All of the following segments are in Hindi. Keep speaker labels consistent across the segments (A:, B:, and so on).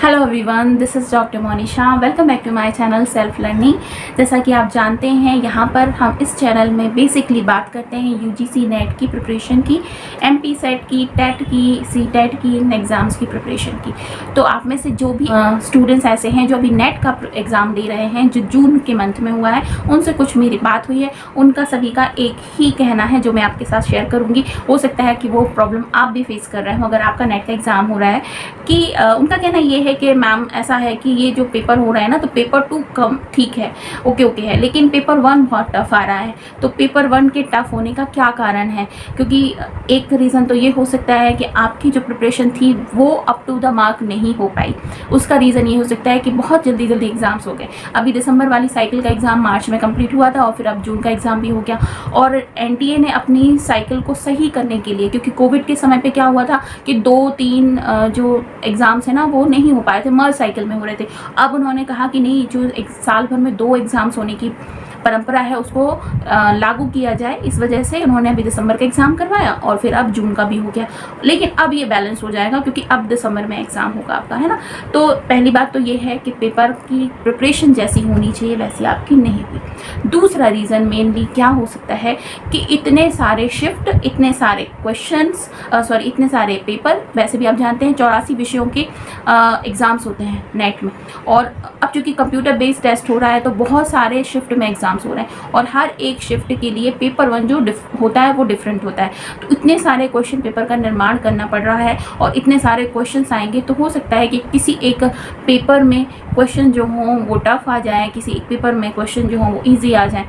A: Hello everyone, this is doctor Monisha. Welcome back to my channel self learning. जैसा कि आप जानते हैं, यहाँ पर हम इस चैनल में बेसिकली बात करते हैं यूजीसी नेट की प्रिपरेशन की, एमपी सेट की, टेट की, सी टेट की, इन एग्ज़ाम्स की प्रिपरेशन की। तो आप में से जो भी स्टूडेंट्स ऐसे हैं जो अभी नेट का एग्ज़ाम दे रहे हैं, जो जून के मंथ में हुआ है, उनसे कुछ मेरी बात हुई है, उनका सभी का एक ही कहना है जो मैं आपके साथ शेयर करूँगी। हो सकता है कि वो प्रॉब्लम आप भी फेस कर रहे हो अगर आपका नेट का एग्ज़ाम हो रहा है। कि उनका कहना ये है कि मैम ऐसा है कि ये जो पेपर हो रहा है ना, तो पेपर 2 कम ठीक है, ओके है, लेकिन पेपर 1 बहुत टफ आ रहा है। तो पेपर 1 के टफ होने का क्या कारण है? क्योंकि एक रीज़न तो ये हो सकता है कि आपकी जो प्रिपरेशन थी वो अप टू द मार्क नहीं हो पाई। उसका रीज़न ये हो सकता है कि बहुत जल्दी एग्ज़ाम्स हो गए। अभी दिसंबर वाली साइकिल का एग्ज़ाम मार्च में कंप्लीट हुआ था और फिर अब जून का एग्ज़ाम भी हो गया। और एनटीए ने अपनी साइकिल को सही करने के लिए, क्योंकि कोविड के समय पे क्या हुआ था कि 2-3 जो एग्ज़ाम्स है ना वो नहीं हो पाए थे, मर्ज साइकिल में हो रहे थे। अब उन्होंने कहा कि नहीं, जो एक साल भर में 2 एग्ज़ाम्स होने की परंपरा है उसको लागू किया जाए। इस वजह से उन्होंने अभी दिसंबर का एग्ज़ाम करवाया और फिर अब जून का भी हो गया। लेकिन अब ये बैलेंस हो जाएगा क्योंकि अब दिसंबर में एग्ज़ाम होगा आपका, है ना। तो पहली बात तो ये है कि पेपर की प्रिपरेशन जैसी होनी चाहिए वैसी आपकी नहीं हुई। दूसरा रीज़न मेनली क्या हो सकता है कि इतने सारे शिफ्ट, इतने सारे क्वेश्चंस, इतने सारे पेपर। वैसे भी आप जानते हैं 84 विषयों के एग्ज़ाम्स होते हैं नेट में, और अब चूँकि कंप्यूटर बेस्ड टेस्ट हो रहा है तो बहुत सारे शिफ्ट में एग्ज़ाम्स हो रहे हैं और हर एक शिफ्ट के लिए पेपर 1 जो होता है वो डिफरेंट होता है। तो इतने सारे क्वेश्चन पेपर का निर्माण करना पड़ रहा है और इतने सारे क्वेश्चंस आएंगे तो हो सकता है कि किसी एक पेपर में क्वेश्चन जो हों वो टफ आ जाए, किसी एक पेपर में क्वेश्चन जो हों वो ईजी आ जाए।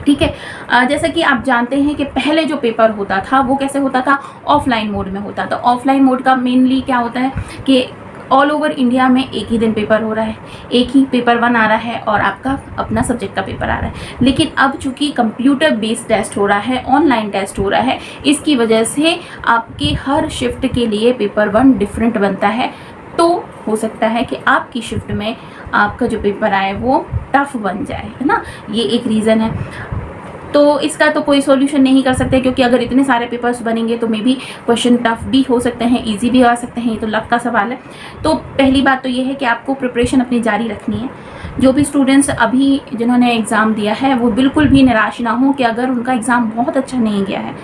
A: ठीक है। जैसा कि आप जानते हैं कि पहले जो पेपर होता था वो कैसे होता था, ऑफलाइन मोड में होता था। ऑफलाइन मोड का मेनली क्या होता है कि ऑल ओवर इंडिया में एक ही दिन पेपर हो रहा है, एक ही पेपर 1 आ रहा है और आपका अपना सब्जेक्ट का पेपर आ रहा है। लेकिन अब चूंकि कंप्यूटर बेस्ड टेस्ट हो रहा है, ऑनलाइन टेस्ट हो रहा है, इसकी वजह से आपके हर शिफ्ट के लिए पेपर 1 डिफरेंट बनता है। तो हो सकता है कि आपकी शिफ्ट में आपका जो पेपर आए वो टफ बन जाए, है ना। ये एक रीज़न है। तो इसका तो कोई सॉल्यूशन नहीं कर सकते, क्योंकि अगर इतने सारे पेपर्स बनेंगे तो मे बी क्वेश्चन टफ भी हो सकते हैं, इजी भी आ सकते हैं। ये तो लक का सवाल है। तो पहली बात तो ये है कि आपको प्रिपरेशन अपनी जारी रखनी है। जो भी स्टूडेंट्स अभी जिन्होंने एग्ज़ाम दिया है वो बिल्कुल भी निराश ना हो कि अगर उनका एग्ज़ाम बहुत अच्छा नहीं गया है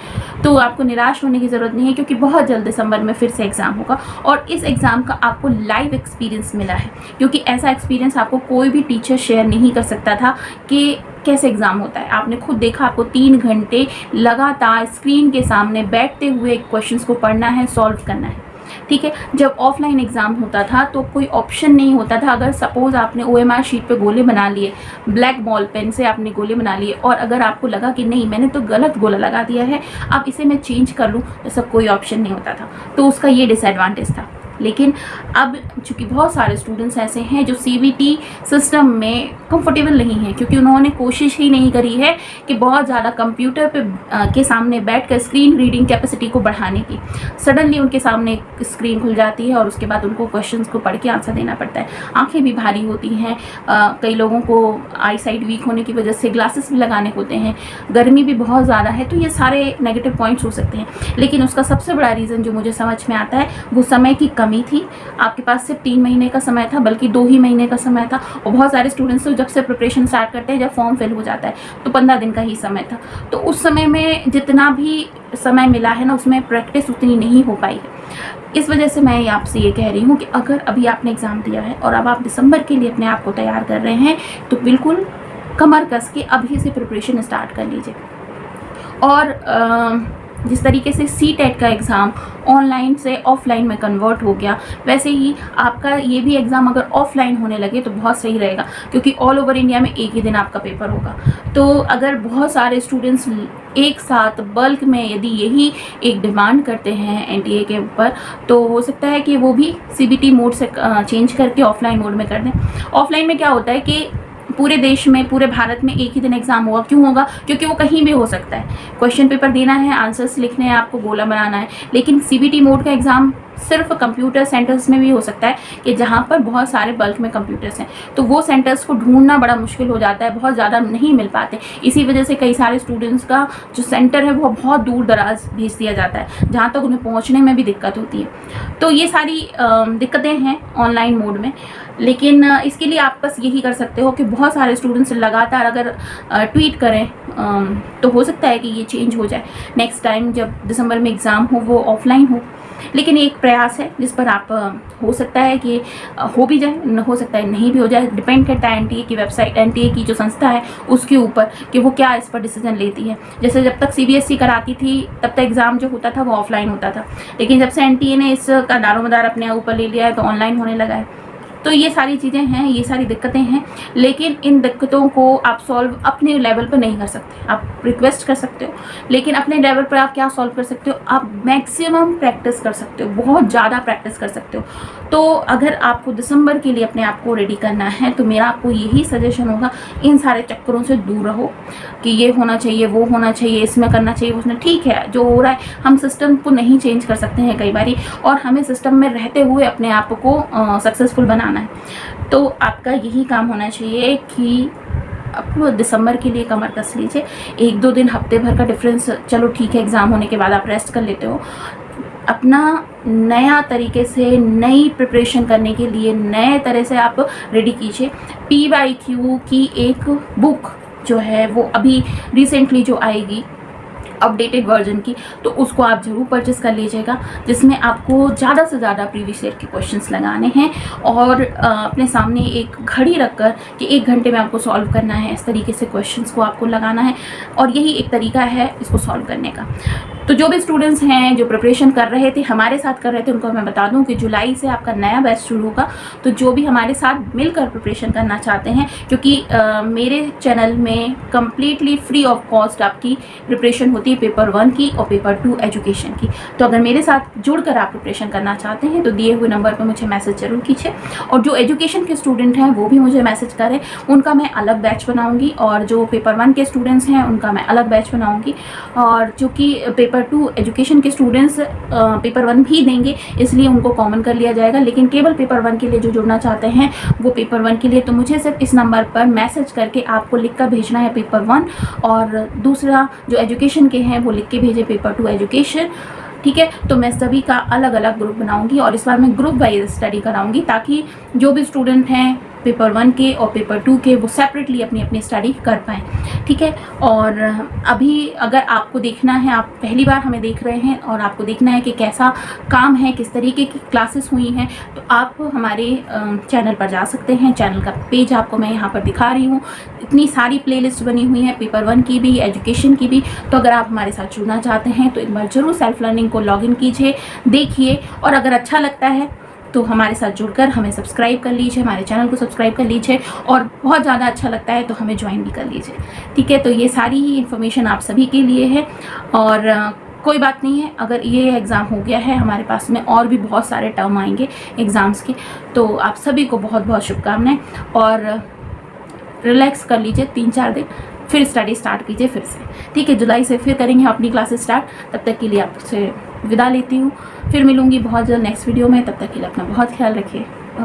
A: तो आपको निराश होने की ज़रूरत नहीं है, क्योंकि बहुत जल्द दिसंबर में फिर से एग्ज़ाम होगा और इस एग्ज़ाम का आपको लाइव एक्सपीरियंस मिला है। क्योंकि ऐसा एक्सपीरियंस आपको कोई भी टीचर शेयर नहीं कर सकता था कि कैसे एग्ज़ाम होता है। आपने खुद देखा, आपको 3 घंटे लगातार स्क्रीन के सामने बैठते हुए क्वेश्चंस को पढ़ना है, सॉल्व करना है। ठीक है। जब ऑफलाइन एग्ज़ाम होता था तो कोई ऑप्शन नहीं होता था। अगर सपोज़ आपने OMR शीट पे गोले बना लिए, ब्लैक बॉल पेन से आपने गोले बना लिए, और अगर आपको लगा कि नहीं मैंने तो गलत गोला लगा दिया है, अब इसे मैं चेंज कर लूँ, तो सब कोई ऑप्शन नहीं होता था। तो उसका ये डिसएडवांटेज था। लेकिन अब चूँकि बहुत सारे स्टूडेंट्स ऐसे हैं जो CBT सिस्टम में कंफर्टेबल नहीं हैं, क्योंकि उन्होंने कोशिश ही नहीं करी है कि बहुत ज़्यादा कंप्यूटर पे के सामने बैठकर स्क्रीन रीडिंग कैपेसिटी को बढ़ाने की। सडनली उनके सामने एक स्क्रीन खुल जाती है और उसके बाद उनको क्वेश्चंस को पढ़ के आंसर देना पड़ता है। आंखें भी भारी होती हैं, कई लोगों को आई साइट वीक होने की वजह से ग्लासेस भी लगाने होते हैं, गर्मी भी बहुत ज़्यादा है। तो ये सारे नेगेटिव पॉइंट्स हो सकते हैं। लेकिन उसका सबसे बड़ा रीज़न जो मुझे समझ में आता है वो समय की कमी थी। आपके पास सिर्फ 3 महीने का समय था, बल्कि 2 ही महीने का समय था। और बहुत सारे स्टूडेंट्स तो जब से प्रिपरेशन स्टार्ट करते हैं, जब फॉर्म फिल हो जाता है तो 15 दिन का ही समय था। तो उस समय में जितना भी समय मिला है ना, उसमें प्रैक्टिस उतनी नहीं हो पाई है। इस वजह से मैं आपसे ये कह रही हूँ कि अगर अभी आपने एग्ज़ाम दिया है और अब आप दिसंबर के लिए अपने आप को तैयार कर रहे हैं तो बिल्कुल कमर कस के अभी से प्रिपरेशन स्टार्ट कर लीजिए। और जिस तरीके से सी टेट का एग्ज़ाम ऑनलाइन से ऑफलाइन में कन्वर्ट हो गया, वैसे ही आपका ये भी एग्ज़ाम अगर ऑफलाइन होने लगे तो बहुत सही रहेगा, क्योंकि ऑल ओवर इंडिया में एक ही दिन आपका पेपर होगा। तो अगर बहुत सारे स्टूडेंट्स एक साथ बल्क में यदि यही एक डिमांड करते हैं एनटीए के ऊपर, तो हो सकता है कि वो भी CBT मोड से चेंज करके ऑफलाइन मोड में कर दें। ऑफलाइन में क्या होता है कि पूरे देश में, पूरे भारत में एक ही दिन एग्ज़ाम होगा। क्यों होगा? क्योंकि वो कहीं भी हो सकता है। क्वेश्चन पेपर देना है, आंसर्स लिखने हैं, आपको गोला बनाना है। लेकिन CBT मोड का एग्ज़ाम सिर्फ कंप्यूटर सेंटर्स में भी हो सकता है कि जहाँ पर बहुत सारे बल्क में कंप्यूटर्स हैं, तो वो सेंटर्स को ढूंढना बड़ा मुश्किल हो जाता है, बहुत ज़्यादा नहीं मिल पाते। इसी वजह से कई सारे स्टूडेंट्स का जो सेंटर है वो बहुत दूर दराज भेज दिया जाता है, जहाँ तक उन्हें पहुँचने में भी दिक्कत होती है। तो ये सारी दिक्कतें हैं ऑनलाइन मोड में। लेकिन इसके लिए आप बस यही कर सकते हो कि बहुत सारे स्टूडेंट्स लगातार अगर ट्वीट करें तो हो सकता है कि ये चेंज हो जाए। नेक्स्ट टाइम जब दिसंबर में एग्ज़ाम हो वो ऑफलाइन हो। लेकिन एक प्रयास है जिस पर आप हो सकता है कि हो भी जाए, न हो सकता है नहीं भी हो जाए। डिपेंड करता है एनटीए की वेबसाइट, एनटीए की जो संस्था है उसके ऊपर कि वो क्या इस पर डिसीजन लेती है। जैसे जब तक सीबीएसई कराती थी तब तक एग्ज़ाम जो होता था वो ऑफलाइन होता था, लेकिन जब से एनटीए ने इसका दारोमदार अपने ऊपर ले लिया है तो ऑनलाइन होने लगा है। तो ये सारी चीज़ें हैं, ये सारी दिक्कतें हैं, लेकिन इन दिक्कतों को आप सॉल्व अपने लेवल पर नहीं कर सकते। आप रिक्वेस्ट कर सकते हो, लेकिन अपने लेवल पर आप क्या सॉल्व कर सकते हो, आप मैक्सिमम प्रैक्टिस कर सकते हो, बहुत ज़्यादा प्रैक्टिस कर सकते हो। तो अगर आपको दिसंबर के लिए अपने आप को रेडी करना है तो मेरा आपको यही सजेशन होगा, इन सारे चक्करों से दूर रहो कि ये होना चाहिए, वो होना चाहिए, इसमें करना चाहिए, उसमें। ठीक है, जो हो रहा है, हम सिस्टम को नहीं चेंज कर सकते हैं कई बारी, और हमें सिस्टम में रहते हुए अपने आप को सक्सेसफुल बनाना है। तो आपका यही काम होना चाहिए कि आप दिसंबर के लिए कमर कस लीजिए। 1-2 दिन, हफ्ते भर का डिफरेंस चलो ठीक है, एग्ज़ाम होने के बाद आप रेस्ट कर लेते हो। अपना नया तरीके से नई प्रिपरेशन करने के लिए नए तरह से आप रेडी कीजिए। PYQ की एक बुक जो है वो अभी रिसेंटली जो आएगी अपडेटेड वर्जन की, तो उसको आप ज़रूर परचेस कर लीजिएगा, जिसमें आपको ज़्यादा से ज़्यादा प्रीवियस ईयर के क्वेश्चंस लगाने हैं और अपने सामने एक घड़ी रखकर कि 1 घंटे में आपको सॉल्व करना है, इस तरीके से क्वेश्चंस को आपको लगाना है। और यही एक तरीका है इसको सॉल्व करने का। तो जो भी स्टूडेंट्स हैं जो प्रिपरेशन कर रहे थे, हमारे साथ कर रहे थे, उनको मैं बता दूं कि जुलाई से आपका नया बैच शुरू होगा। तो जो भी हमारे साथ मिलकर प्रिपरेशन करना चाहते हैं, क्योंकि मेरे चैनल में कम्प्लीटली फ्री ऑफ कॉस्ट आपकी प्रिपरेशन होती है पेपर 1 की और पेपर 2 एजुकेशन की। तो अगर मेरे साथ जुड़कर आप प्रिपरेशन करना चाहते हैं तो दिए हुए नंबर पर मुझे मैसेज जरूर कीजिए। और जो एजुकेशन के स्टूडेंट हैं वो भी मुझे मैसेज करें, उनका मैं अलग बैच बनाऊँगी, और जो पेपर 1 के स्टूडेंट्स हैं उनका मैं अलग बैच बनाऊँगी। और चूँकि पेपर 2 एजुकेशन के स्टूडेंट्स पेपर 1 भी देंगे, इसलिए उनको कॉमन कर लिया जाएगा। लेकिन केवल पेपर 1 के लिए जो जुड़ना चाहते हैं वो पेपर 1 के लिए, तो मुझे सिर्फ इस नंबर पर मैसेज करके आपको लिख कर भेजना है पेपर 1, और दूसरा जो एजुकेशन के हैं वो लिख के भेजे पेपर 2 एजुकेशन। ठीक है, तो मैं सभी का अलग अलग ग्रुप बनाऊंगी और इस बार मैं ग्रुप वाइज स्टडी कराऊंगी, ताकि जो भी स्टूडेंट हैं पेपर 1 के और पेपर 2 के वो सेपरेटली अपनी अपनी स्टडी कर पाएँ। ठीक है, और अभी अगर आपको देखना है, आप पहली बार हमें देख रहे हैं और आपको देखना है कि कैसा काम है, किस तरीके की क्लासेस हुई हैं, तो आप हमारे चैनल पर जा सकते हैं। चैनल का पेज आपको मैं यहाँ पर दिखा रही हूँ। इतनी सारी प्लेलिस्ट बनी हुई है, पेपर 1 की भी, एजुकेशन की भी। तो अगर आप हमारे साथ जुड़ना चाहते हैं तो एक बार ज़रूर सेल्फ लर्निंग को लॉगिन कीजिए, देखिए, और अगर अच्छा लगता है तो हमारे साथ जुड़कर हमें सब्सक्राइब कर लीजिए, हमारे चैनल को सब्सक्राइब कर लीजिए, और बहुत ज़्यादा अच्छा लगता है तो हमें ज्वाइन भी कर लीजिए। ठीक है, तो ये सारी ही इन्फॉर्मेशन आप सभी के लिए है। और कोई बात नहीं है, अगर ये एग्ज़ाम हो गया है, हमारे पास में और भी बहुत सारे टर्म आएंगे एग्ज़ाम्स के। तो आप सभी को बहुत बहुत शुभकामनाएं, और रिलैक्स कर लीजिए 3-4 दिन, फिर स्टडी स्टार्ट कीजिए फिर से। ठीक है, जुलाई से फिर करेंगे अपनी क्लासेस स्टार्ट। तब तक के लिए आपसे विदा लेती हूँ, फिर मिलूँगी बहुत जल्द नेक्स्ट वीडियो में। तब तक के लिए अपना बहुत ख्याल रखिए।